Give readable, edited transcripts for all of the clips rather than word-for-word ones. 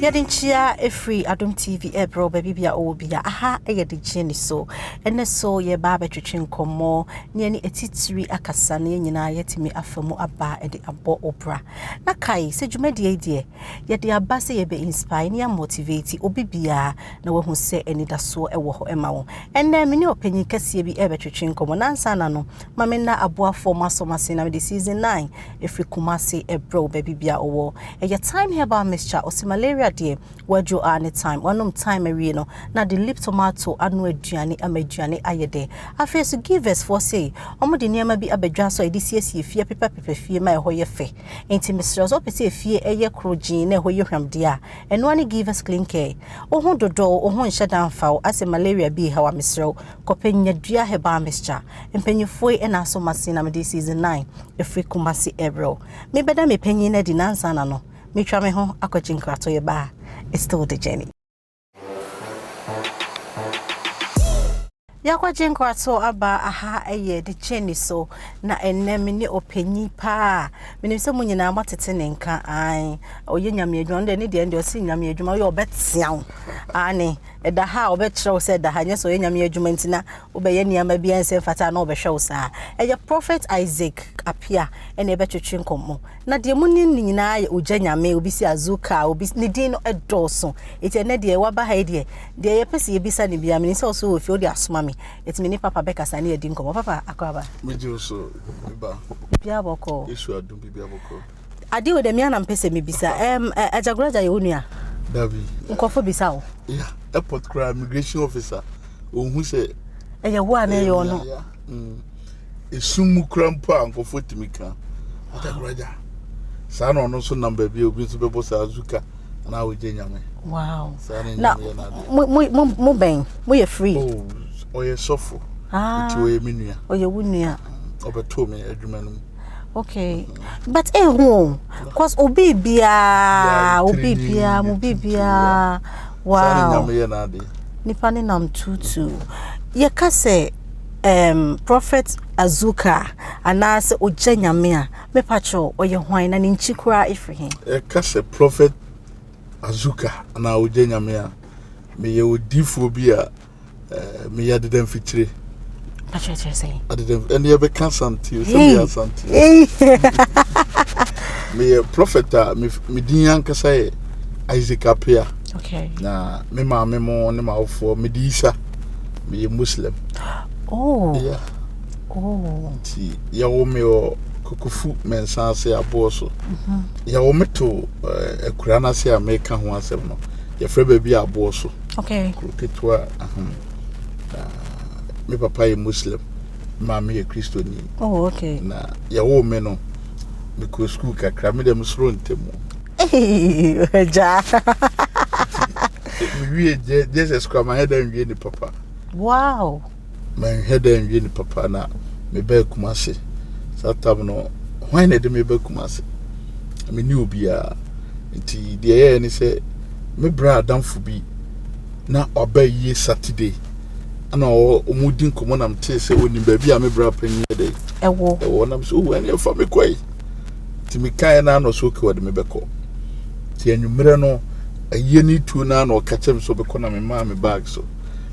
Yadinchia a free Adum TV ebro baby bia obia aha eyedijeni so ene so ye ba betwetwe nkomo ne ani etitiri akasa ne nyina yetimi afamu aba ede abo opera na kai se dwumade de ye de aba se ye be inspire ne motivate obi bia na wahu se eni daso ewo ho ema wo ene me ne opanyi kase bi ebetwetwe nkomo nansa na no mame na aboafo masomase na the season 9 efri kumase ebro baby bia owo eye time here ba mixture malaria de wajo anytime one time awie no na the lip tomato anu aduane amaduane ayede afi so give us for say omo de niam bi abadwa so edi siesie fie pepa fie ma eho ye fe enti misro so pese fie eye krogin na eho ye hwamde a eno ani give us clean care oho dodo oho nhye danfa ase malaria bi hawa misro kopenya dua heba mixture empanyefo e na so masina me season 9 efri kumasi ebro me beda me panyi na di nansa na no me twa me ho akwachinkwato ye ba it's still the journey yakwachinkwato aba aha eye the journey so na eneme ni opanyi pa menim se munyina matete ne nka an oye nyame adwuma de ne de osi nyame adwuma oye obetia ani eda ha obetrew se da ha nye so oye nyame adwuma ntina obeye niama bia nse fata na obehwe sa eye prophet Isaac apia ene ebetwetwe nkomo na de mu ni nyina ye ogya nyame obi si Azoka obi ne din no edoso eti ene de waba ha de ye pese ye bisa ne bia me nse so ofi odi asoma me eti me ni papa beka sane ye din nkomo papa akwaba meje so ba bia boko yesu adum bia boko ade o de me na mpese me bisa ajagoraja ye onua Davi nkofo bisa o yeah airport crime immigration officer ohun se eye wo ana ye ono esumu krampa nkofo timika ajagoraja sa no no so number bi obi so bebo sa Azoka na Ogya nyame wow na mo ben mo ye free oh ye sofo ti o ye minua o ye wunua obeto me adwuma no okay but who cause obi bia wow nipa ne nam tutu ye ka se prophet Azoka anase Ogya nyame a me pacho oye hwan na ne nchikura efrihin e ka se prophet Azoka na Ogya nyame a me ye odifo bi a me ya dedem fitire pacho say I didn't and you be cansanti santi me prophet me din ankasa e Isaac apia okay na me ma me mo ne ma ofo me di isa me Muslim oh yeah oh ti ya wo me o kokofu mensanse aboso ya wo meto ekura na se America ho asem no ya fra ba bi aboso okay ketwa me papa ye Muslim mama ye Christian oh okay na ya wo me no me ko school kakra me dem soro ntemu ja we Jesus kwa my head and we ni papa wow my head and we ni papa na me ba kumase satam no why na de me ba kumase me ni obi a nti de ye ni se me bra adamfo bi na oba yi Saturday ana omudin komo na mte se oni ba bi a me bra panyi de ewo na so wo na fa me kwai ti me kan na no so ke wode me beko ti anwumre no aye ni tu na no ka chem so beko na me ma me bag so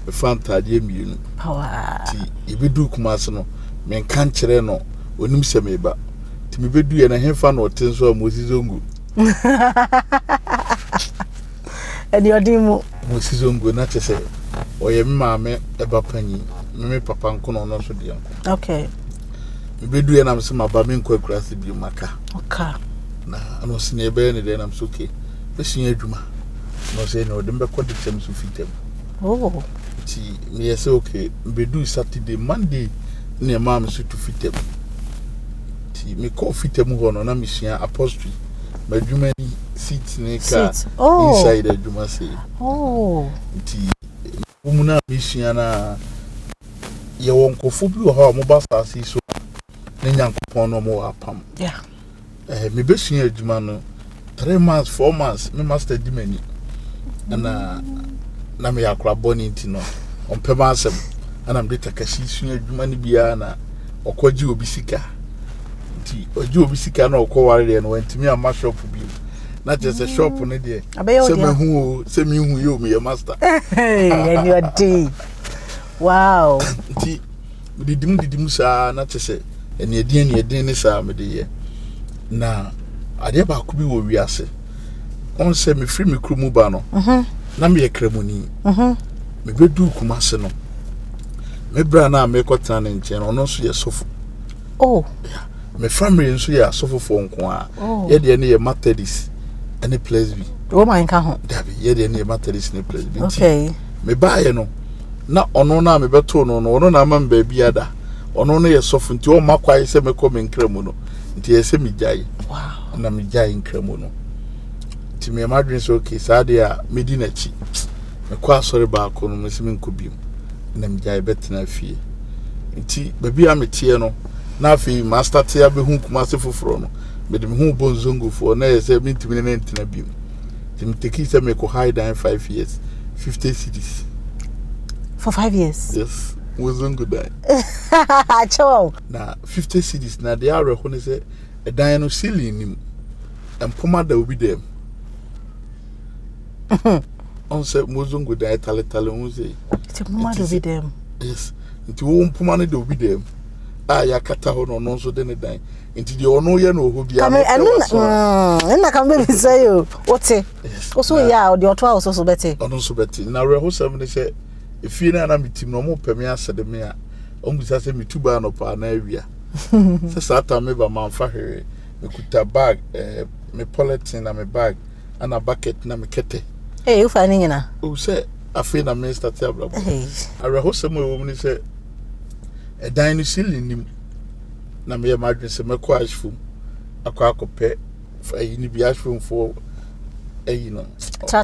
me fanta de mienu ti ebedu kumase no me kan kire no onim se me ba ti me bedu ye na hemfa no ten so amosizongu eni odimu mosizongu na chese oye mama eba panyi me papa nkono no so de okay bedu ye na mse maba me nkwa kurase bi maka okay na ano sine be ne de na mse okay be sin adwuma no se ne odem be kodi tem so fitem oh ti me yese okay bedu Saturday Monday ne mama so to fitem ti me ko fitem ho no na me sua apostle madwuma ni seat ne ka inside adwuma se oh ti umuna mission na ye wonkofo bi wo ha mo ba saasi so ne nyankopon no mo apam yeah me besua adwuma no 3 months 4 months me master dimani na me yakra boni ntino ompema asem ana me takashi sua adwuma ni bia na okoji obi sika nti oji obi sika na okoware no wantimi ama shop bi na just a shop on it. Say me who you me master. And your day. Wow. Didim sa na say and ye din sa me de na ade ba ko bi wo wiase on say me free me krumu ba no na me ye kremoni me bedu kumase no me bra na me kwota na nche no no so ye sofo oh yeah me family nso ye asofo fo nko a ye de ne ye Methodist any place bi oh my god dabi ye de ne ye Methodist any place bi okay me ba ye no na ono na me beto no ono na ma mba bi ada ono no ye sofo nti o makwai se me ko me nkremu no nti ye se me jai wow na me jai nkremu no nti me madwin so okay saade a me di na chi me kwa sori ba ko no me se me nkobim na me jai betena fie nti baby a me tie no na afi master tie abehu kumase foforo no me de me hu bonzongo fo na ye se me ntimi na ntina bim nti me take se me ko high down 5 years 50 cities for 5 years yes bonzongo die Chow na 50 cities na they are ho ne se a dan no ceiling nim empoma da obi dem on se mozongo die tale on say it's mad obi dem yes nti wo mpoma ne da obi dem a ya kata ho no no so de ne dan nti de ono ye no ho bia na ka me bi say o ote so ya de oto house so beti ono so beti na re ho sam ne se efie na mitim no mo pemi asede me a ombisa se mituba no pa na awia se sata me ba manfa hwe me kuta bag me polythene na me bag ana bucket na me kete you fani nyina o se afi na me start abra are ho sam wo mu ni se e dan no ceiling nim na me madwen se me ko ashfum akwakope fa yi ni bi ashfum fo eyi no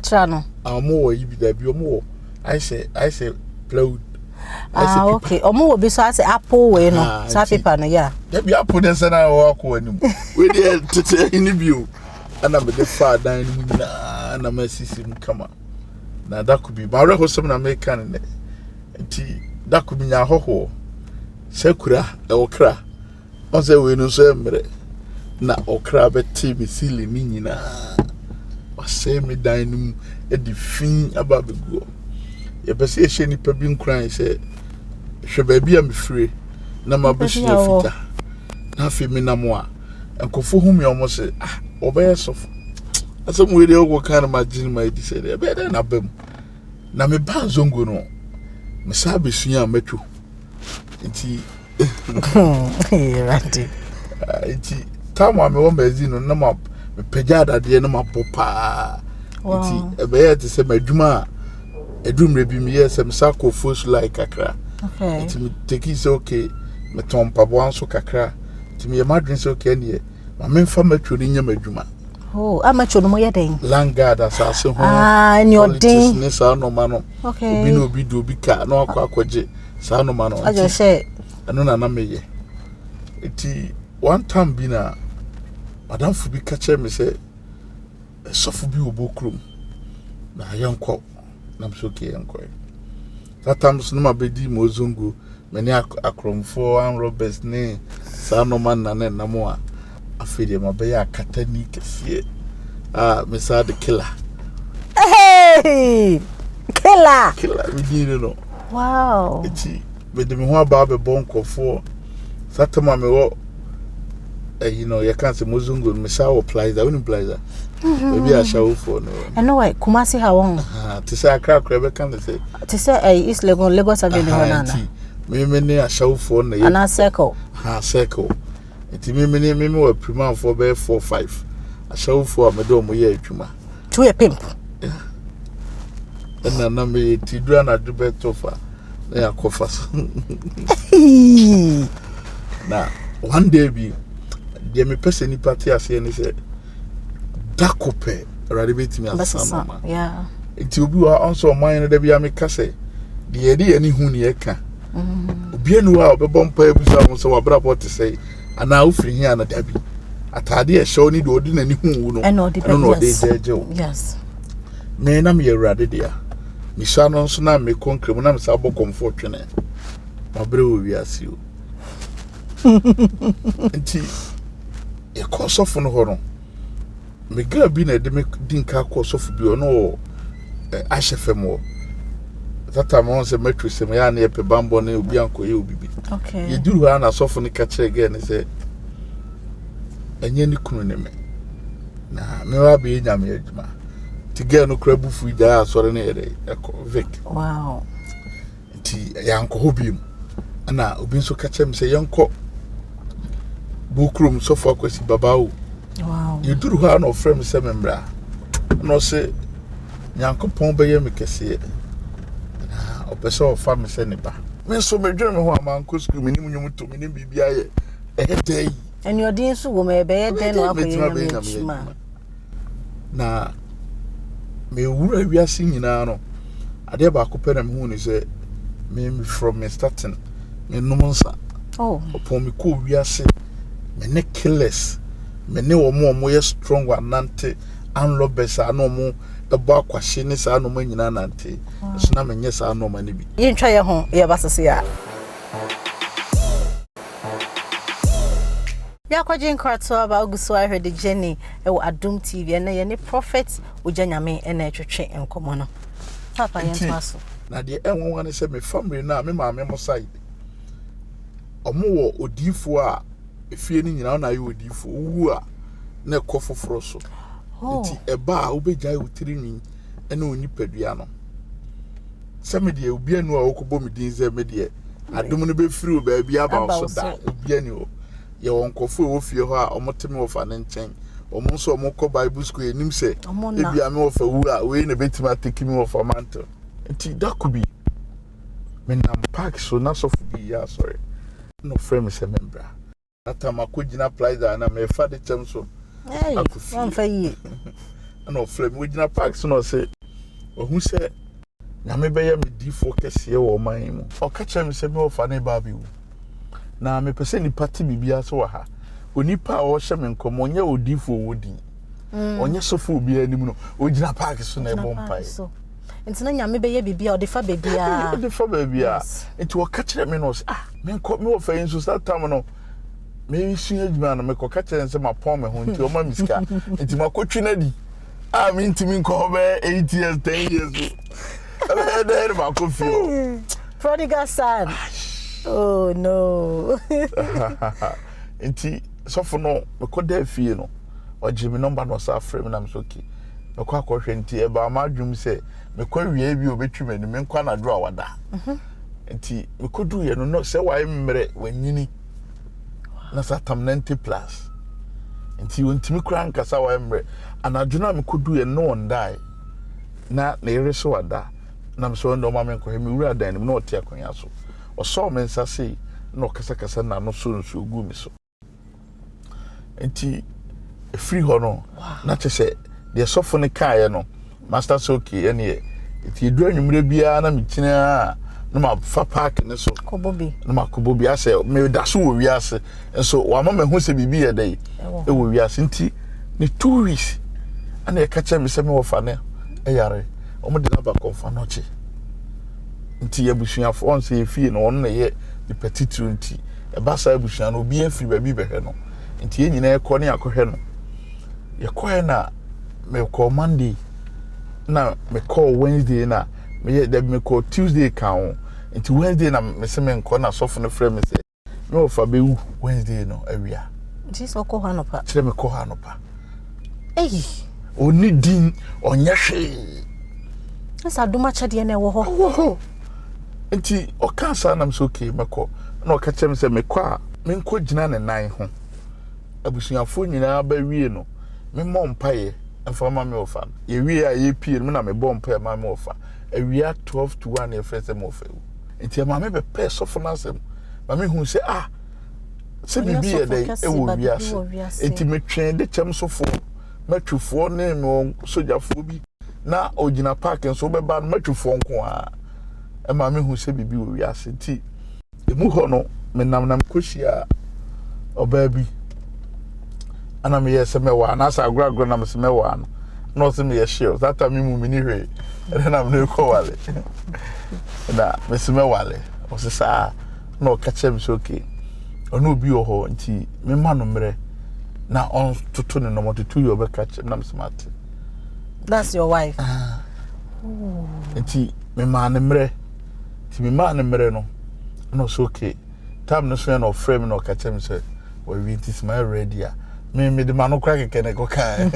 tra no amo wo yi bi da bi omo I say cloud okay omo wo bi so I say apple we no sa paper no yeah there be apple den sana wo akọ anim we dey tete ni bio ana me dey fa dan ni na na masisi kama na that could be ba re ho some na me kan ne nti that could be nya hoho sekura e okra on say we no so emre na okra beti be sili ni nyina o say me dan ni e di fin ababego ye pese ehye nipa bi nkran se hwe ba bi am free na ma beshi afita na afi mi na mo a enkofo hu mi omo se obaye sof asem we dey go kan ma jin ma di se dey be dey na bam na me ba zongo no me sa besu ya matwo nti right nti tama me wo mazino na ma me pejada de na ma popa nti ebe ye te se madwuma edumre bi me yes me sako force like akra okay nti me take is okay me ton pabo anso kakra nti me madwen so okay ne ma me fa matwo ni nya madwuma oh amacho no mo ye den langard asase ho ni odin ni sa no ma no okay obi no obi do obi ka na akwaje sa no ma no ajo she anu na me ye nti one time bi na madam fu bi kache me say sofu bi obokrum na yanko na msoke yanko that time so no ma bedi mozungu many akromfo and robbers ne sa no man na na mo a afede ma be ya katani kese me sa the killer hey killer we did no wow eti be de me ho aba be bonkofo satama me wo you know you can't say mozungu me sa wo plaza woni plaza maybe I shall for no I know why Kumasi ha won to say akra be kan say to say East Lagos Avenue nana me ne ashall for na ana circle circle enti me we prima for be 4-5 ashall for me do mo ye adwuma to a pimp na me ti dura na do be tofa na ya kofas na one day bi de me person ni party ase ni say dakope already beti me asama ma yeah enti obi wa onso man no da bia me kase de ye de ani hu ne ye ka obi anu a obebọ mpa ebusa mo so wabra pot say ana ofiri hi ana dabi atade e show ni de odi na ni hu no no de jeje yes me na me yewrade dia mi sha no so na me konkrem na me sa bo comfort twene mabre wo wi ase o enti e kosofo no ho no me girl bi na de me dinka ko sofu bi ono ahefemo that time on say mattress me ya na epe bambo na obi anko ye obi bi okay ye duru ha na sofu ne ka kire again say enye ni kunu ne me na me wa be nyame adwuma ti girl no kra bufu da asore na yere Vic wow ti yanko hobi mu na obi nso ka kire me say yanko bukrum sofu akwasi babao wow ye duru ha na frame se membra no say Nyankopon be ye me kese na opese o fa me se ne ba me so me dwene me ho amanko school me nim nyum to me nim bibia ye ehedai eni odin so wo me be ye den no akoye na me wura wiase nyina no ade ba ko pere me hu ni se me from me starting me num nsa opon me ko wiase me ne killers me ne wo mo ye strong anante anlobesa no mo ebo akwahye ne sa no manyina nante so na menye sa no ma ne bi yin twa ye ho ye basese ya ya kwaje nkrato aba oguso ahwe de Jenny e wo Adom TV na ye ne prophet Ogya Nyame e na etwetwe enkomo no papa yen to aso na de enwon ne se me family na me maame mo side omo wo odifo a efie ni nyina na ye odifo wu a na ekofoforo so nti eba a obegya utiri nwi ene onipadua no se me de obi anu a okobo me din ze me de Adom no be free o ba bia ba so da obi ani o ye won kofo wo fie ho a omoteme wo fa ne nchen omo nso omo ko Bible school enim se ebia me wo fa wu a we na betima take me wo fa mantle nti that could be menam park so na so be ya sorry no frame se membra atama ko gina plaza na me fa de chem so one for ye no frame we gina park so no say ohun se Nyame be ya me di focus ye wo man mu o ka chem se me wo fa ne ba bi wu na me pese ni party bibia so wa ha onipa o hye me nkomo nya odifo wodi onye sofo obi anim no o gina park so na e bompai nti na Nyame be ye bibia o de fa bibia o de fa bibia nti wo ka kire me no me nko me wo fa yin so start time no me isi adwuma no me ko ka kire nse ma pon me ho nti o ma miska nti ma kotwi na di me ntimi nko be 8 years 10 years so there ma ko fio prodigal son oh no nti sofo no me ko da fie no o ji me number no sa frame na me so okay me ko akɔhwɛ nti e ba ma dwum se me ko wie bi obetwi me me nkwa na do awada nti me ko du ye no se wa mmere wanyini na sa tam 90 plus nti wontimi kura nkasa wa mmere anadwuna me ko du ye no on die na ere so wada na me so ndo ma me ko me wura dan no ɔte akonya so ɔsɔ me nsa sei na ɔkasa na no so nso gu mi so nti free ho no na kyese de sofo ne kae no master soki ene ye nti edu anwumre bia na mekyina na ma fa park ne so kobobi na ma kobobi ase me da so wo wiase nso wa mama hu se bibi ye dai e wo wiase nti ni 2 weeks ana e ka kye me se me wo fa ne e yare o mo de na ba konfa no che nti ya busuafo on se fie no on na ye the petitu nti e ba sa busua no obi afiri ba bi behwe no nti ye nyina e ko ne akohwe no ye ko na me call Monday na me call Wednesday na me call Tuesday kan into Wednesday na me se me nko na sofo no frame me say me ofa be wu Wednesday no awia Jesus ko ha no pa kire me ko ha no pa oni din onya hwe asa duma chade na wo ho nti o kan sa na me so okay me ko na o ka kire me say me ko a me nko gina ne nan ho abusuafo nyina ba wie no me mo mpaye mfa ma me ofa ye wie a ye pie me na me bom mpaye ma me ofa awia 12 to 1 e frese mo ofa nti ma me be pe sofo na asem ma me hu se se bibi ye dey e wo wiase nti me twen de chem sofo matwufo ne no sojafo bi na ogina park nso be ba matwufo nko a e ma me hu se bibi wo wiase nti emu ho no me nam kohia oba bi ana me yese me wa na sa agro na me se me wa no se me ye share that time mu ni hwe e na me ko wale na me se me wale o se sa no ka che me so okay ono obi o ho nti me ma no mre na on toto ne no mo to you obeka na smart. That's your wife. Enti me ma ne mre. Ti me ma ne mre no. No so okay. Time no so no frame no ka chem say we this my ready a. Me the man no crack kene go kan.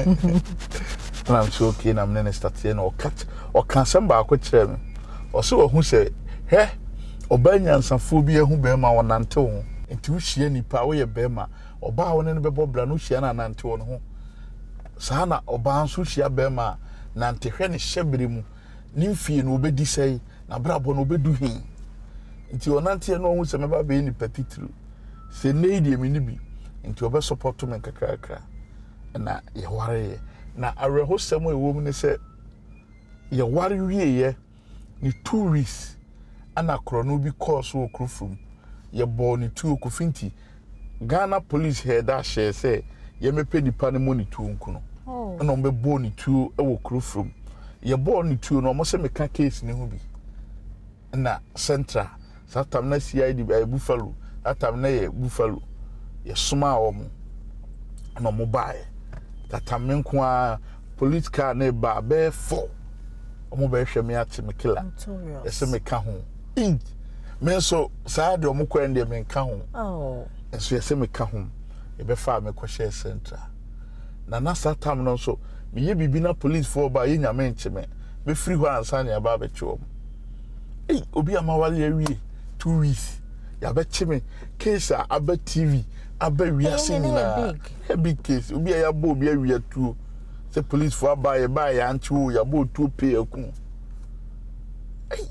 And I'm so okay na me ne start here no cut. O kan sem ba ko kire me. O so o hu say he obanya nsafo bi ehu be ma wonante ho. Enti wo hie nipa wo ye be ma oba wo ne bebo bra no hia na nante wo no ho. Saa na oba nso hia be ma nante hwe ne hyebere mu. Nimfie no obedi sei na brabo no obedu hin. Nti onante no hu se meba be ni patitru. Se neidi emi ni bi. Nti obe support me kakrakra. Na ye ware na areho semo ewo mu ne se ye ware wie ye ni 2 weeks ana krono bi course wo krofum ye bo ni 2 okufinti Ghana police head a share say ye mepe nipa ne mo ni 2 nkuno na ombe bo ni 2 ewo krofum ye bo ni 2 no mo se meka case ne ho bi na central satam na CID Buffalo atam na ye Buffalo ye suma wo mo na mo bae tatam nko a police car na ba be 4 omo be hwe me ate me killer ese me ka ho me so saa de omo kwa ndie me ka ho eso ese me ka ho e be fa me ko share center na satam no so me ye bibi na police for ba ye nyame ncheme be free ho ansa na ba be che obi amawale awie 2 weeks ya be che me case aba TV aba wiase na big case obi ya bo obi awie tu the police for ba ya antu ya bo tu pay aku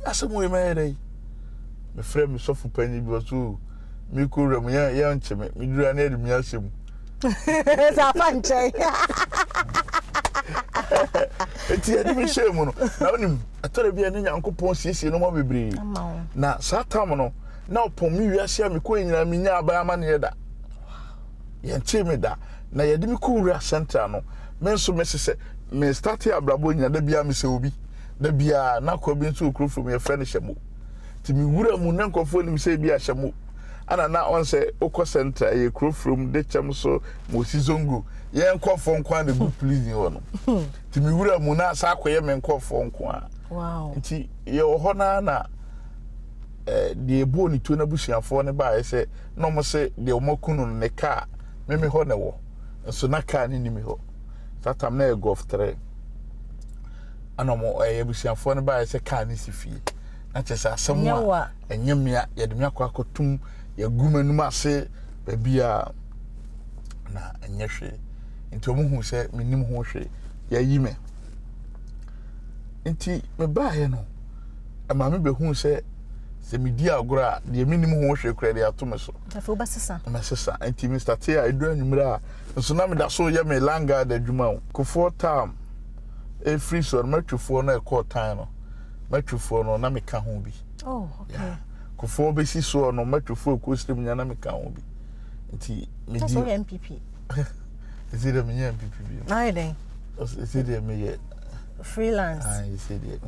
asemo we mere me frɛ me sofu panyi bi so me ko rem ya ncheme me dura na edum ya sem za fanche eti edi me shemu no na onim atore bia ne nyankopon siesie no mo bebre na satam no na opon mi wiase me ko nyina me nya aba ama ne da ye ncheme da na ye de me ko wura center no me so me sese me start abrabo nyina da bia me se obi da bia na ko bi nso okro from ye friend hyemo ti mi wura mu na nkofo nim se bia hyemo ana na on se okọ center ye kro from de chem so mo si zongo ye nkofo nkwa de good pleasing ho no ti mi wura mu na sa akoye me nkofo nkwa wow ti ye ho na de ebo ni to na busuafo ne ba ye se no mo se de omokunu ne ka me ho ne wo so na ka ni mi ho satam na golf 3 ana mo busuafo ne ba ye se ka ni sifie na chesa asemu a enyemia ye de miakwa kotum ya gumanum ase babia na enyehwe nti omuhu se minim ho hwe ya yime nti me ba ye no ama me behu se medi agora de minim ho hwe kra de atome so afo basesa mesesa nti me start ya edu anwumra so na me da so ye me langa da dwuma ko 4 time e free so matwefo na e call time no matwefo no na me ka ho bi oh okay yeah. Ko 4 besi so no matwefo ko stream nya na me ka ho bi nti me di MPP is it me MPP bi I dey is it me ye freelance you said it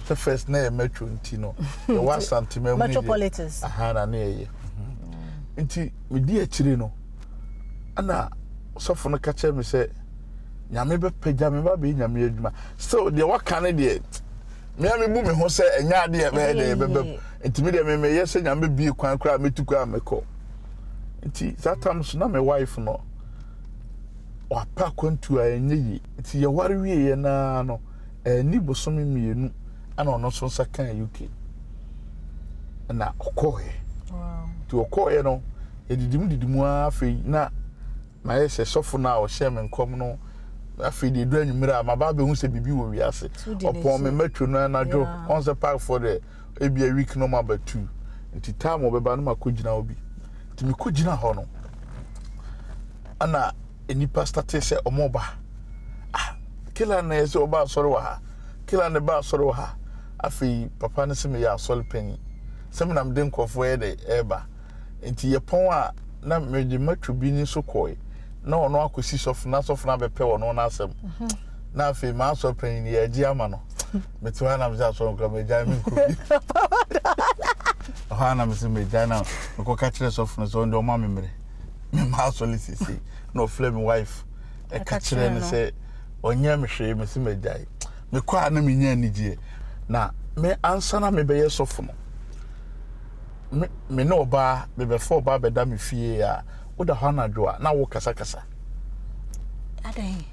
the first na metro nti no the one santima metropolitans na na ye nti me di akire no ana sofo no ka che me se nyame be pagya me ba be nyame adwuma so de waka ne de me bu me ho se enya de be be nti me de me ye se nyame bi kwan kra metuku ameko nti that time so na me wife no wa pa kwantu a enye yi nti ye ware wie ye na no ni bosomi mienu ana ono so sakan UK na okoye wow ti okoye no edidimu afi na ma ye se sofo na o hye me nkom no afi de du anwumira ma ba be hu se bibi wo wiase opon me matwo no na dwo on se park for the ebia week no ma ba 2 nti time obeba no makogina obi ti mi kogina ho no ana enipa start say omoba kila na yesi oba asori wa ha kila ne ba asori wa ha afi papa ne se me ya asori penny se me na mde nkofo ye de eba nti ye pon a na me de matwu bi ni so koi na ono akosi sof na be pe wono na asem na afi ma asori penny ye agi ama no metwa na mza asori nko me ja mi nko bi ha na me se me ja na ko ka kire sof no so ndo ma memre me ma solicity no flame wife e ka kire ne say onye me hwe me se magyae me kwa na me nya anigye na me ansa na me be yesofo no me no ba me be for ba be da me fie a wo da ha na dwo na wo kasa adai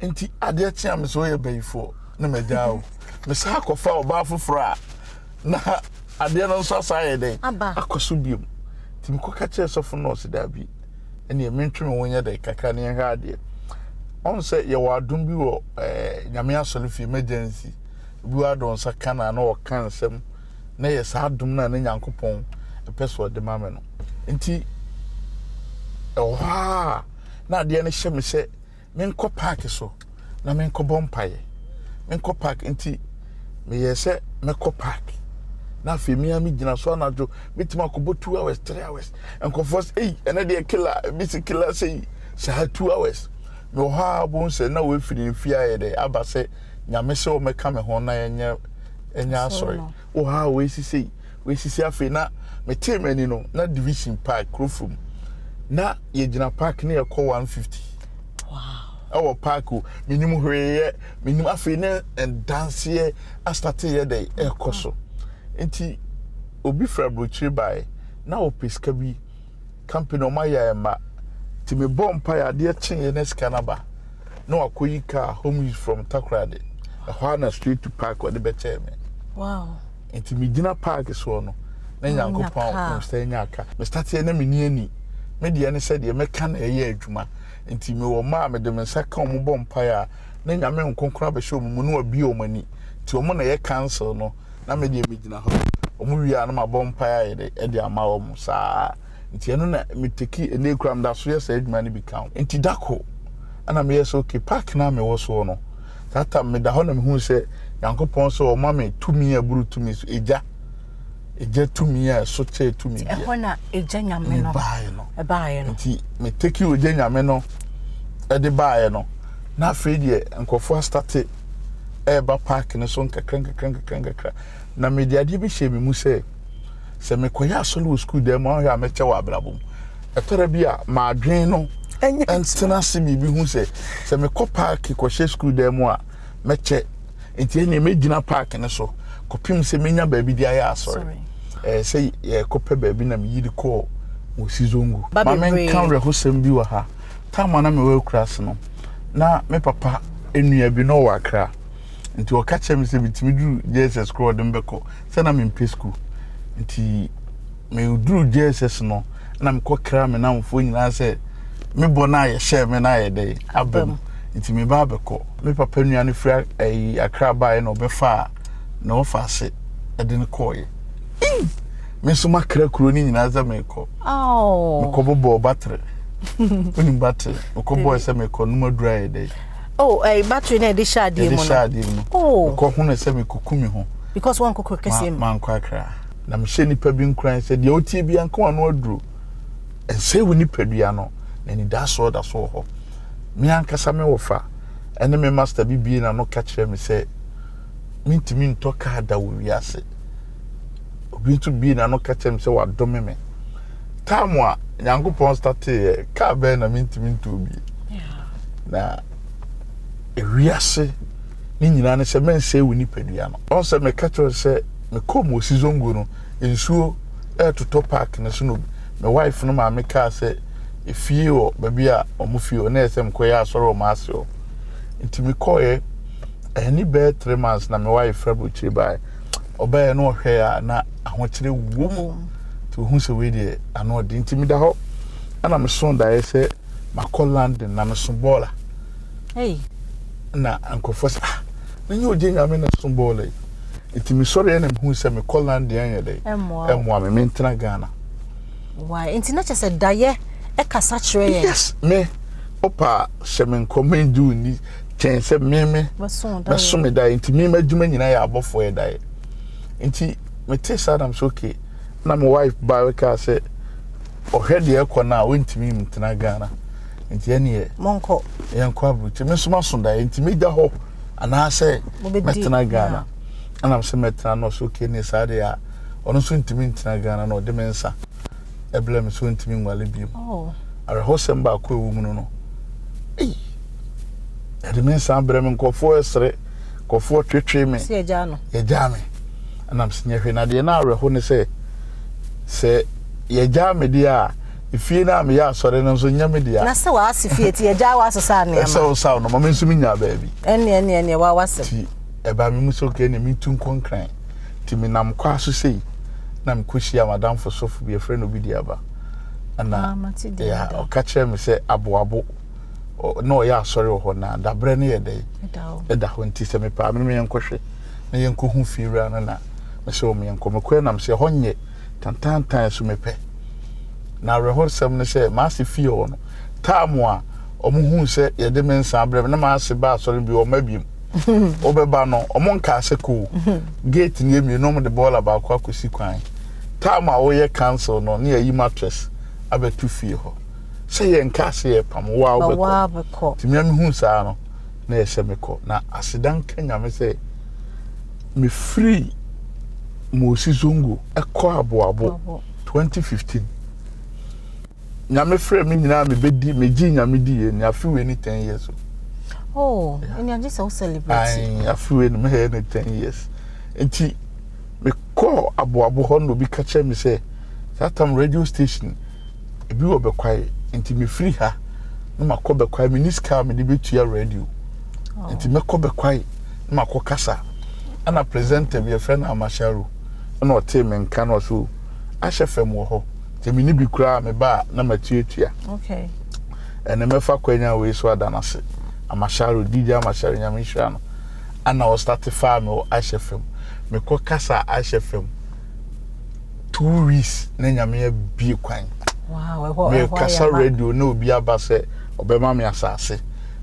enti ade tia me so ye bayifo na magyae me sa kofa oba foforo na ade no so asaye dey akoso biom ti me koka kire sofo no se da bi ene me ntwe me wonya dey kaka ne ha ade on say ye wa dum bi wo nyame asole fi emergency bi wa don sa kana na o kan sem na ye sa dum na ne nyankopon epeso de mame no enti na de ne hye me se men ko park so na men ko bompaye men ko park enti me ye se me ko park na fe mi ami gina so na jo bitima ko bo 2 hours 3 hours enko first ene de killer bisi killer say 2 hours me ha bon se na we firi fia ye de abase nyame se o meka me ho na enya sorry o ha we sisi afi na me team ani no na division park crofum na ye gina park na ye ko 150 our park minimum hweye minimum afi na dance ye a start ye de e koso enti obi fra brochiri by na o peska bi company o ma ya ma ti me bompa ya de chenye na scanaba na wakoyi ka home use from Takrade a hana street to park or the beche me wow enti me gina park so no na nyankopon no stay nyaka me start na me ni ani me de ne said ye meka na ye adwuma enti me wo ma me de me saka o mo bompa ya na nyame nkonkora be show mu no abi o mani ti o mo na ye cancel no na me de me gina ho o mo wi na ma bompa ya ye de ama o mo saa nti eno na miteki ene kram da so yes adwuma ni become nti dako ana me yes okay park na me wo so no tata me da ho na me hu se yankopon so o ma me tumi aburu tumi so eja tumi a so che tumi bia e ho na eja nyame no e baaye no nti me teki o eja nyame no e de baaye no na afre de nkofo start e ba park ne so nkakra na me de ade bi hye me mu se me koya solo school dem ma ya meche wa abrabom etore bia ma adwen no entina se bibi hu se me ko park ko she school dem a meche enti ene me gina park ne so kopim se menya ba bi dia ya asore say ye ko pe ba bi na me yidi ko mo sizongu ma men kan re hosem bi wa ha ta ma na me we kras no na me papa enua bi no wa kra nti o ka che me se bitimi du Jesus scroll dem beko se na me mpe school nti me udru Jesus no na me kokra me na mfo nyina se me bona ye share me na ye dey abam nti me ba beko me papa nua ne fra akra ba no befa na ofa se e de ne koye me so makra kuro ni nyina za me ko me ko bobo battery oni battery ko boy se me ko no madura ye dey battery na de shade mo no ko hu na se me kokumi ho because one kokko kese man kwa kra na me hye nipa bi nkran se de otie bi anka no aduro ense wo nipa dua no na ni da so ho me ankasa me wofa ene me master bi na no ka kire me se mintimi ntoka da wo wiase obi tu bi na no ka kire me se wa dome me time a nyankopon start ka be na mintimi nto bi na wiase ni nyina ne se mense wo nipa dua no on se me ka kire se me kom osizongo no ensuo to park na so no my wife no ma me ka se efie o baby a omufie o na esem koya asoro o ma ase o ntimi koye any be 3 months na my wife fabuchi by obaye no hwe a na ahokire wom to hu se we de ano de ntimi da ho ana me so da ese makoland na me so bola na ankofo na nyo je nyame na so bola ntimi sori na me hu se me koland de anya de emwa me mentena Ghana why intina chese daye e kasa kire yes me opa shemen komendu ni chense meme baso me dai nti me madwuma nyina ya abofo e dai nti me te sadam so okay na my wife ba we ka say ohede e ko na wontimi mtena Ghana nti ene ye monko yenko abruti me so maso dai nti me da ho ana say metena Ghana ana me se metena no so okay ne sade ya ono so ntimi mtena Ghana no de mensa blame so ntimi nwale biem oh are hosem ba ko ewu mu no the men san brem nkofo esre kofo twetwe me si eja no ye ja me anam sinye hwe na de na areho ne se ye ja me dia ifie na me ya asore no so nya me dia na se wa asifie ti eja wa asesa ne ma so no mama nsumi nya ba bi ene wa wasem ti e ba me muso ke ne mi tun konkran ti mi nam kwa so sei na me koshia madam for sofu bi e friend obi dia ba ana ya o ka kire me se aboabo no ya asore ho na da bre ne ye dey da ho nti se me pa me yenkohwe na yenkohu fiira na me se o me yenkomekwe nam se honye tantantan so me pe na rehearsal ne se ma se fie ho no taamo a omuhu se ye de mensa abrem na ma se ba asore bi o mabiem obeba no omonka se ko gate ni emi no mo de ball ba akwa kosi kwan taamo a wo ye cancel no ne yi mattress abetu fie ho se ye nka se ye pam wa obeko ti mi hu sa no na ye se meko na asidan kanya me se me free Mosi Zongo ekọ aboabo 2015 Nyame frɛ me nyina me bedi me gi nyame di ye ni afiwe ni 10 years oh and you just celebrate ai afiwe ni me he ni 10 years enti me kọ aboabo ho no bi ka che me say that time radio station ebi wo be kwai enti me free ha na makọ be kwai me niska me di betua radio enti me kọ be kwai na makọ kasa ana presenter bi friend Amasharo na o te me nka no so ahye wo ho te me ni bi kura me ba na matuatua okay ene me fa kwanya we so adanase Amasharo DJ Amasharo Nyame hwa no ana o start farm o ahye me ko kasa ahye 2 weeks na Nyame bi kwan wow me kasa radio na obi aba se obema me asase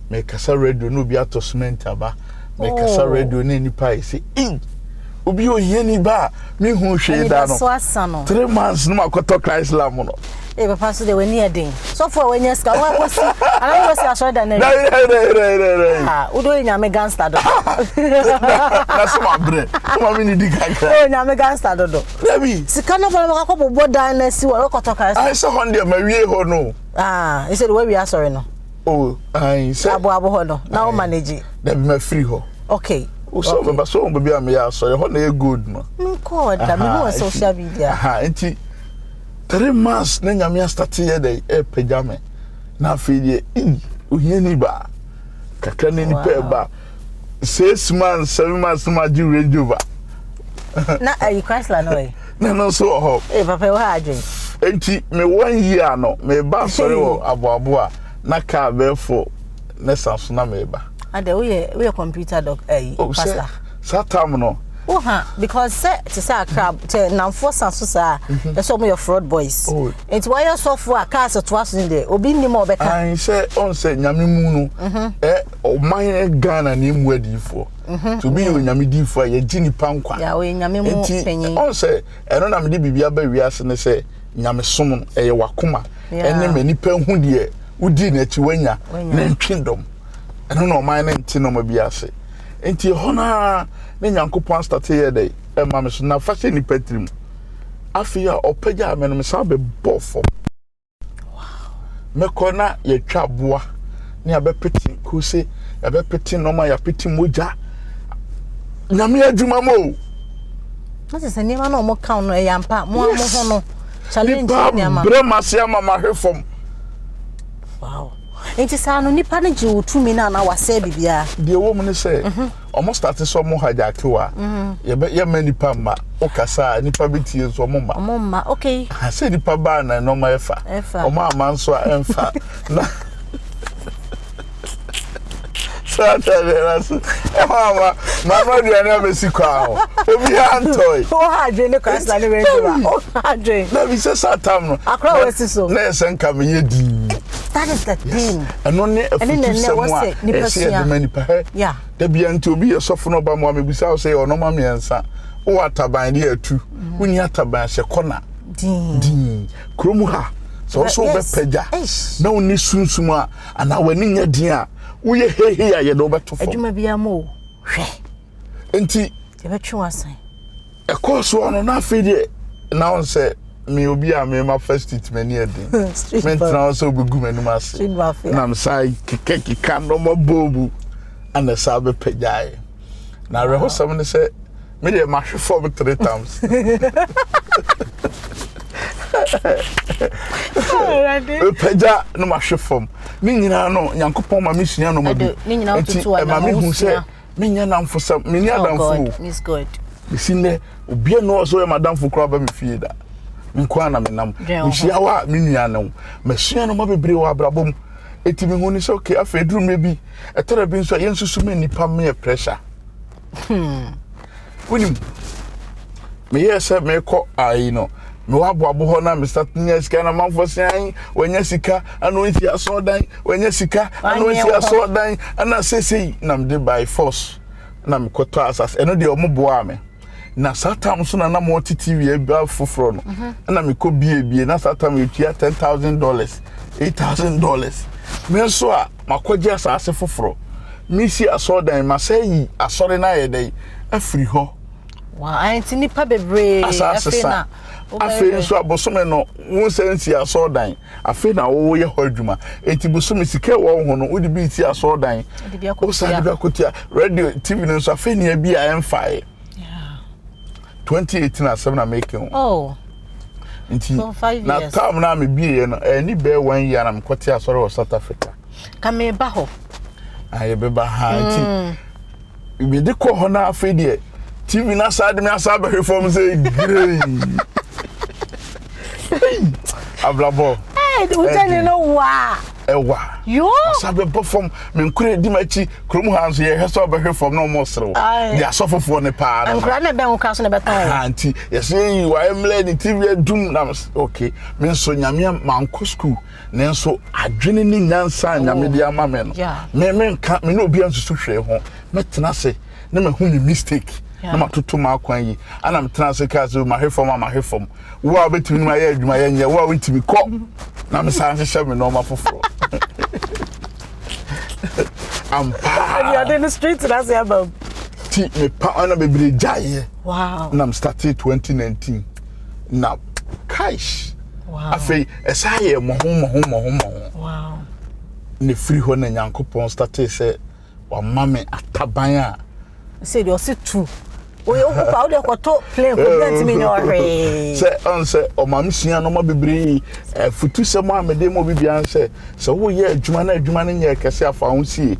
me kasa radio na obi ato cement aba me kasa radio na nipa ise obi oyeni ba me hu hwe da no 3 months no makoto Christ lam no papa so de we near den so for when you ska wa kwasi ana we say aso da na udo Nyame gangster do na so mabre ma me ni dikaka Nyame gangster do lebi sika no for ma ko bobo dan na si wo koto Christ I say honde ma wie ho no he said we are sorry no oh I say abo ho no na o manage dem ma free ho okay so baba so baby am ya so ho na e good no God da me no social media enti 3 months na Nyame start ye dey pejame na afide ohiani ba kakra na ni pe ba 6 months 7 months ma ji range over na Christ la no no so ho papa wo ha adwen enti me 1 year no me ba sori wo aboabo a na ka be for na sanso na me ba and we computer doc pastor satam no because to say a crab na force so say that's some your fraud boys it's why your software cars to us in there obi ni mo be ka I say on say Nyame mu no o man Ghana ni mu adifo to be o Nyame difo ye gini pankwa ya we Nyame mu penyin on say eno na me di bibia ba wiase ne say Nyame som no ye wakoma ene mani pa hu de udi na chi wanya na ntwindom eno na o man na nti no ma biase enti hona ne Nyankopon start here dey e ma me so na fa se ni patrim afia opagya me no me sa be bofo wow me kona ye twa boa ne abepeti ko se abepeti no ma ya peti moja Nyame adwuma mo na se ni ma no mo kan no e yampa mo ho no challenge ni ama brema se ama ma hwefom wow enti sa no nipa na ji otumi na wase bibia de wo mu ne se almost start so mo hajakewa ye manipa ma okasa nipa betie so mo ma okay ha se nipa ba na no ma efa o ma nso emfa na Saturday mama dia na be sikwa obi antoy o ha dwe ne kwasa ne we o ha dwe na bi se satam no akra wesi so na esenka me yedi that is the thing eno ne afutu semwa ese de manipa yeah da bia nti obi ye sofo no ba mo amebisa o say ono ma miensa o ataban de atu wuni ataban se kona din kromu ha so so be pagya na oni sunsum a ana wani nya din a uye hehe ya ye do beto fo adwuma bia mo hwe enti ye betwe wasan e course ono na afide na on say me obi a me ma first it many a day. Men also be good many mas. And I'm say keke no more bobu and the sabe pejai. Now reho someone say me dey mash for me 3 times. Peja no mash form. Me nyina no Nyankopon ma me sua no ma bi. E ma me hu say me nya nam for some me nya dam for. It's good. Me sine obi no so e madam for kra ba me fie da. Nkwa na me nam. Me hia wa me nua no. Me sua no ma bebre wa abrabom. Eti me hu ni so okay afa eduru me bi. Etere bi nso yensusu me nipa me pressure. Wini me yes me ko ai no. Me wa boabo ho na me start nya sika na manfo sian wanya sika anu nti asodan wanya sika anu nti asodan ana sesei na me by force na me koto asas eno de omoboa me na satam so na mo TV e ba foforo no na me ko bie na satam e tua $10,000 $8,000 me so a makoje asase foforo me si asodan ma sei asore na ye dai afiri ho wa anti nipa bebre afina afi so abosome no won sensi asodan afi na wo ye hodwuma enti bosome sike wo ho no odi bi ti asodan o sa de akotia radio TV no so afi na bi a emfae 2018 as na making oh enti so 5 years na time na me bi no ni be 1 year na me kwoti asore wo South Africa ka me ba ho aye be ba ha enti bi de ko ho na afi de TV na side me asaba reform say grey ablabo we tell no wa ewa yo sabe perform me nkure di machi krom hanso ye heso be reform no mo srew dia sofofo ne pa na nkura na be nka so na be tan anti yesi wa emle ni TV adum na okay me nso nyame manko school ne nso adwene ni nyansa nyame dia ma me no me nka me no obi ansusu hwe ho metena se na me hu ni mistake na matoto ma kwan yi ana metena se ka so ma reform wo a betimi ma ye adwuma ye nye wo a wintimi ko na me san hye me no ma foforo you are in the streets that's about ti me pa ana be bre jaye wow na me started 2019 na kaish wow afei esaye mo wow ne free ho na Nyankopon started say wa mame ataban a say you see two o yo pa o de ko to play ko plant me no hwe say o ma msua no ma bebre futu se mo amede mo bibia say wo ye adwuma na nye kese afa ho sie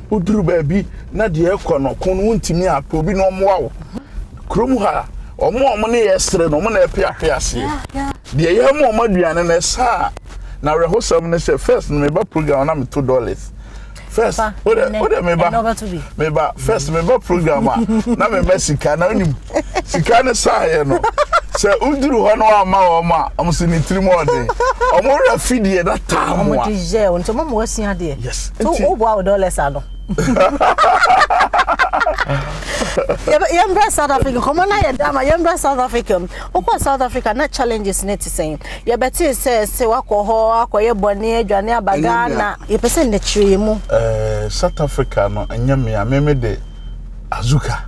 o duru ba bi na de ekọ no ko no ntimi apa obi no mo wa krom ha omo ne yesre no mo na epe ahwe ase de ye mo maduane na sa na rehosam ne say first no me ba program na me $2 first what me ba first me ba program na me ba sika na nim sika ne sa ye no se uduru ho no ama o ma amso ni tiri mo de o mo ra fidie that time o mo di je o nto mo wasia de yes so o bo $2 ano Yembra South Africa, come on, I dama. Yembra South Africa. Oko South Africa, not challenges net saying. Your Betty says, "Se wako ho, wako ye boni, Joania Bagana." You person the tree mo. South Africa no, anyame ameme de Azoka.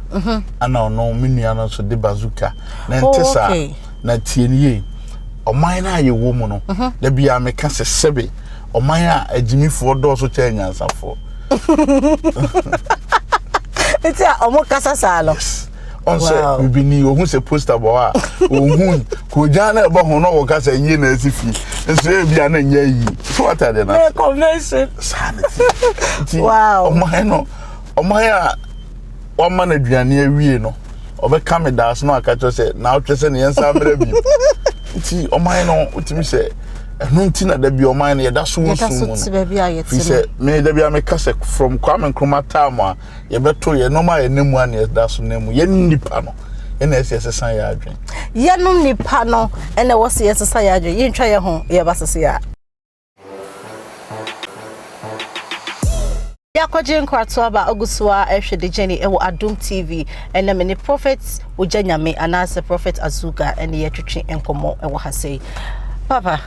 Ana no mini ana so de Azoka. Na ntesa na tienie. Oman na ye wo mu no. Da bia meka se sebe. Oman a agimifo do so cha nyansafo. It's a omokasa salo. On say we be ni ohun se poster bo a ohun ko jana e bo ho no wo kasa yin na asifi nso e bia na nya yi so what are the na convention sanity wow oman a o man aduane awie no obeka me das no aka cho say na o twese ne yensa bra bi nti oman no utimi say enu nti na da bi oman ye da so wonsu mu fi say me da bi ameka from Kwame Nkrumah time a ye beto ye normal ye nemu an ye da so nemu ye nipa no ena ese ya adwen ye no nipa no ena wo se ese ya adwen ye ntwa ye ho ye basese ya Yakoje nkwato aba ogusua ehwede jeni ewo Adum TV ena me ne prophet Ogya Nyame anase prophet Azoka ena ye twetwe enkomo ewo hasei papa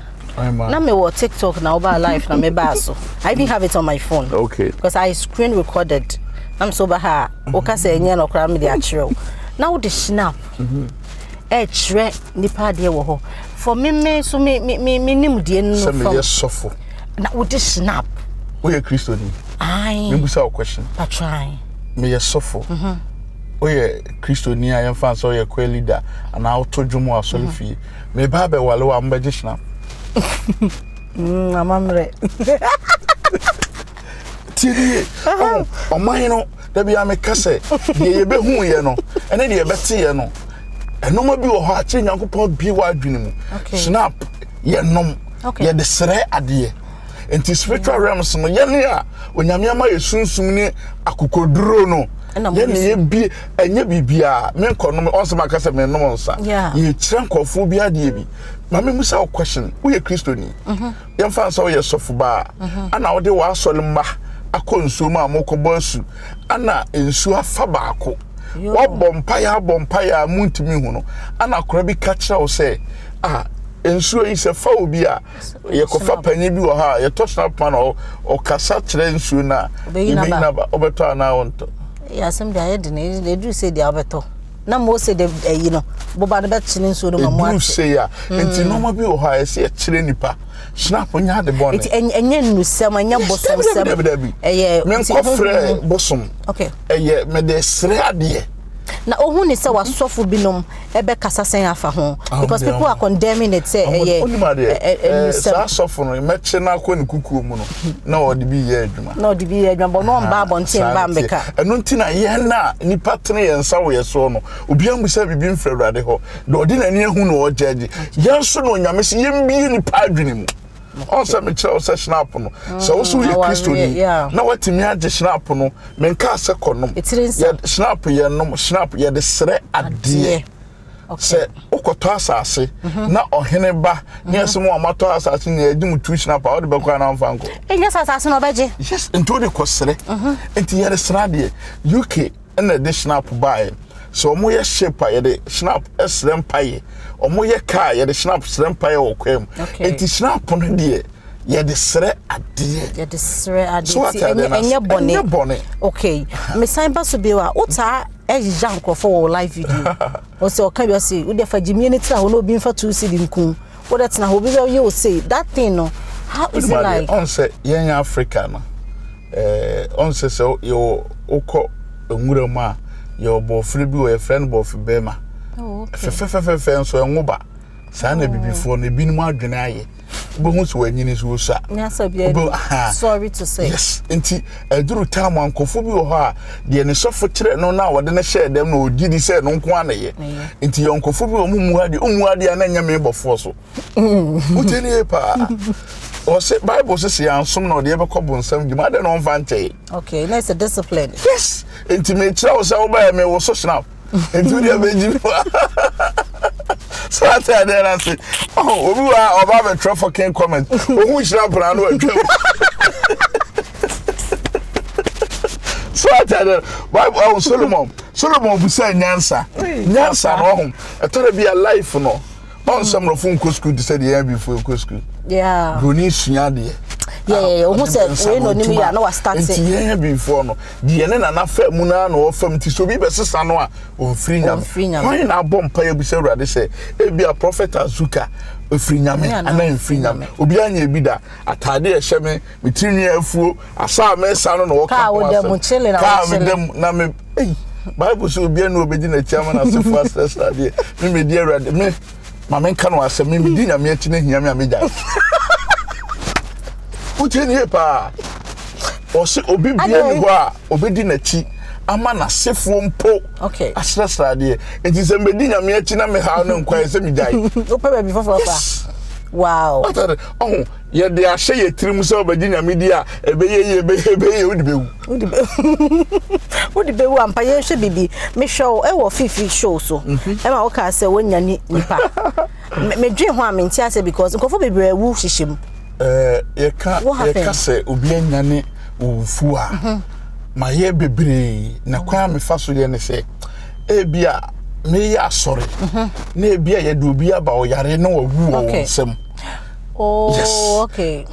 na me wo TikTok na over live na me baso I even have it on my phone okay because I screen recorded I'm so baha o ka say enye no kra me dey akiro now the snap chre nipa de wo ho for me so me nim de no from me suffer na wo de snap we are Christian ai me busa a question pa try me suffer we are Christian I am fan so ye kwa leader and I to dwumo asole fie me ba be wale wa mbaje snap amamre tiri o man no da bia me kase ye be hu ye no ene de ye bete ye no eno ma bi wo ho a che Nyankopon bi wa adwene mu snap ye nom ye de sere ade enti spiritual realms no ye ne a onyame ama ye sunsum ni akokoduro no ye ne ye bi enye bibia me nkonom onse makase me nom nsa ye kire nkofo bi ade bi ma me musa question wo ye kristoni ye fa nsa wo ye sofuba ana wo de wa asole mma akonsu ma amokobo asu ana ensu afa baako wo bompaya muntimi hu no ana kora bi ka kira wo se ensu yi se fa obi a ye kofa panyi bi wo ha ye to snap man o kasa kire ensu na ibina ba obeto ana wonto ya sem da ye de ne they do say they obeto na mo say de you know boba de bet chine ensu no mamo ati say ya enti no ma bi wo ha ye se kire nipa snap nya de bon enti enye nusem anya bosom sem eye men ko frɛ bosom okay eye me de sre ade na ohun ni se wasofo binom ebe kasa sen afa ho because people are condemning it say sa sofo no meche na akọ ne kukuo mu no na odi bi ye adwuma but no mba bonten ba mbeka eno ntina ye na nipa tene ye nsa wo ye so no obi ambusa bibi mfra urade ho do odi na ne hu no o judge ye so no nyame se ye mbi nipa adwene mu also me tell se snap no so so ye Kristo ni na watimi age snap no men ka se konom ye snap ye no snap ye de sere ade se ukoto asase na ohene ba ne asemo amato asase na edum tu snap a wo de bekwa na mfanko enya asase no beje yes into de kosere enti ye de sere ade UK na de snap buy so mo ye shape ye de snap esrem paye omo ye car ye de snap srem paye okwem enti snap no de ye de sre ade so enye bone okay me sign ba so biwa uta eja nkofo wo live video o se o kan bi say wo de fa jimie ne tira wo no bi mfa 2 cedi nkun wo de tena ho bi you say that thing no how is it like on say yen Africa no on say so yo ukọ enwura mu a your boyfriend bi or your friend boyfriend bema fe so enwoba sa na bibifo na binum adwene aye bo hu so anyini so sa sorry to say yes enti eduru time ankofo bi wo ha de ne sofo kire no na wode ne share dem na odidi se no nko anaye enti yonkofo bi omumu ade na nyame bofo so uteni pa o se Bible says ya nsom na de be kobo nsam djuma de no mfa nche okay na it's a discipline yes enti me tira wo sa wo ba me wo so snap enti wo de be jibi so ata de na se obi wa oba be traffic can comment ohun snap na no atwa so ata de Bible Solomon bu say nyansa no hom etore bi a life no on some rofun ko school said the before ko school Bruni sua de who said we no nim ya no was starting yeah before no de ne na fa mu na no fam ti so bi be sesa no a on free nyam why na bom pa ya bi se urade se e bi a prophet Azoka free nyame ana free nyame obi anya bi da atade e hye me tinwi afuo asa me sa no wo ka wo dem chile na me Bible so obi na obedi na chiama na se fast study me di urade me Mama nka no asem me di nyame achi na hia me ameja uteni pa o se obi bia ni ho a obedi na chi ama na sefo mpo okay asrasra de enti se me di nyame achi na me ha no nkwa se me jai o pe be fofo pa wow oh ye de ahye ye tirim se obedi nyame di a ebeye odi bewu ampa ye hwe bibi me show e wo fifi show so e ma wo ka se wonya ni nipa me dwe ho amenti ase because nkofo bebre wu hyehyem ye ka se obi anya ne wufu a ma ye bebre na kwa me fa so ye ne se e bia me ya sori na e bia ye do obi aba o yare na wo wu wo nsem oh yes. Okay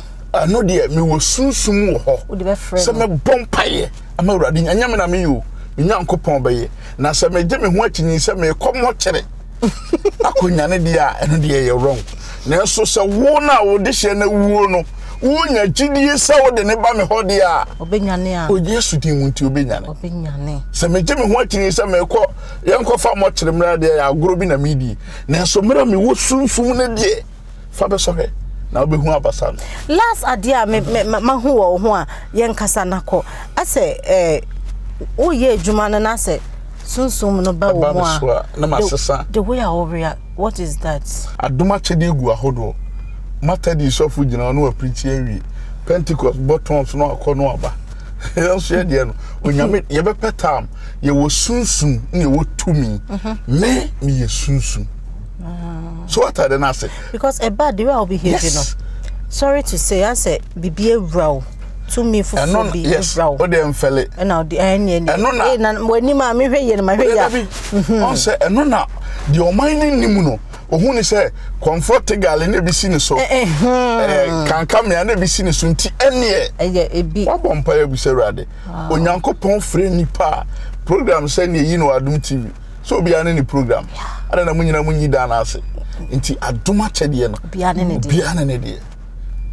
no de me wo sunsum wo ho se me bompaye ama urade nyame na me yo nyankopon baye na se me je me ho akini se me kom ho kere akonya ne dia eno dia ye wrong na so se wo na wo de hye na wuo no wo nya gidie se wo de ne ba me hode a obenyane a o Yesu din mu nti obenyane se me je me ho akiri se me kɔ yenko fa mo kyere mra de ya agoro bi na medi na so mra me wo sunfum ne de fa be so hwe na obehu abasa no last adia me hu wo ho a yenkasa nakɔ ase wo ye adwuma no na se sunsum no ba wo mo a na masesa the way I over what is that aduma chede egu ahodo matadi sofu gina no preach ewi Pentecost buttons no akɔ no aba so ye de no onyame ye be petam ye wo sunsum na ye wo tumi me ye sunsum so what are the na say because a bad the way I'll be here you know sorry to say I say bibie raw to me for be raw o de mfele na the anya na wani ma me hwe ye na ma hwe ya on say eno na the omining nimu no ohun ni say comfortable na bi si ni so kanka me na bi si ni so nti ene ebi wa bompa ya bi se rade onyankopon frɛ nipa program say ne yi no Adum TV so obi ane ni program ada na munyina munyi da na ase nti aduma kyede no obi ane ne de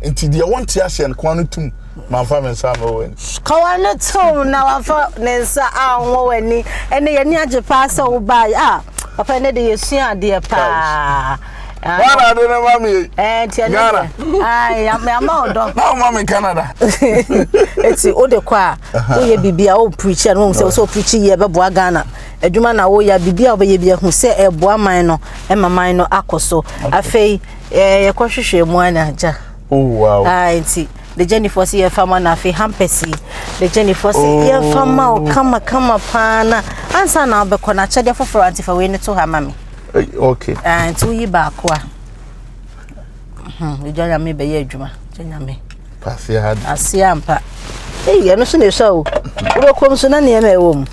nti de want ya se nko anu tum ma fa men sa ma wani kawana tum na wa fa ne sa anwo wani ene ye ni age pa sa wo ba papa ne de yesua de pa wala de na mami Ghana ama odo na mami Canada eti o de kwa o ye bibia o preach and o so preach ye be boa Ghana adwuma na wo ya bibia o be ye bia hu se e boa man no e maman no akoso afei ye kwahwehwe mu anaja oh wow enti the Jennifer see fama na fe hampesi the Jennifer see ye fama o kama pa na ansa na obekọ na chede foforo antifa we ne to ha mami okay and to yi ba ko a ejo Nyame be ye adwuma je Nyame pase had asia ampa ye no so ne so o urokom so na ne ma ewom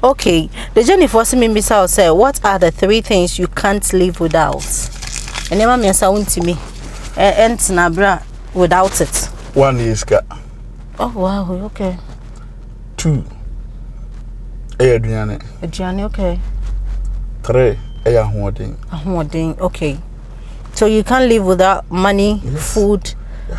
okay the Jennifer see me say what are the 3 things you can't live without and ema me sa untimi entina bra without it 1 is ka oh wow okay 2 aduane okay 3 ahoden okay so you can't live without money food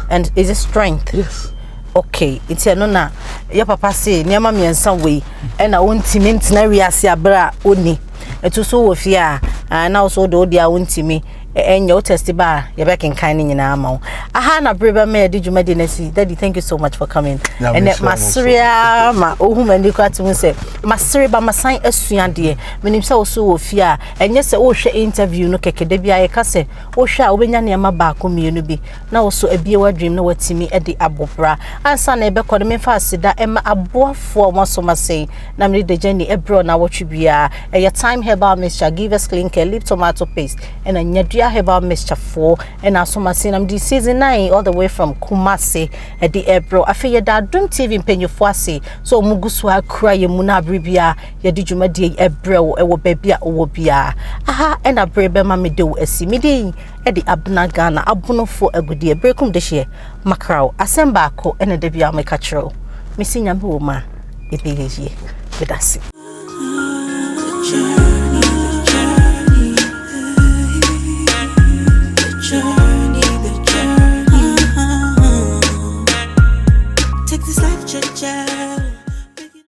and is it strength yes okay it's no na your papa say niam me ensa we e na wontimi ntina wiase abra oni etu so wo fia na so do dia wontimi enye o test ba ye be kenkan ni nyina ama aha na breba me di djuma di nasi daddy thank you so much for coming and masria ma ohumani kwatum say masri ba masan asuan de menim say so wo fia enye say wo hwe interview no kekede bia ye ka say wo hwe a obenya ne ma ba komienu bi na wo so abie wa dream na watimi e di abopra ansa na e be kode me fa asida e ma aboafo mo so masay na me de journey e bro na wotwe bia e your time herbal mixture give us clean care lip tomato paste and a herbal mixture 4 and asomasi nam di season 9 all the way from Kumasi at the Ebro afeye da Adum TV mpenyefo ase so mugusu akura ye mu na abribia ye di dwumadi Ebro e wo bebia wo bia aha and abrebe ma me de wo asimidi e di Abena Ghana abunofo agudi ebrekum de hye makrao asemba ko ene de bia me ka kiro misi nyambe wo ma e be ye bedasi Take this life, cha-cha.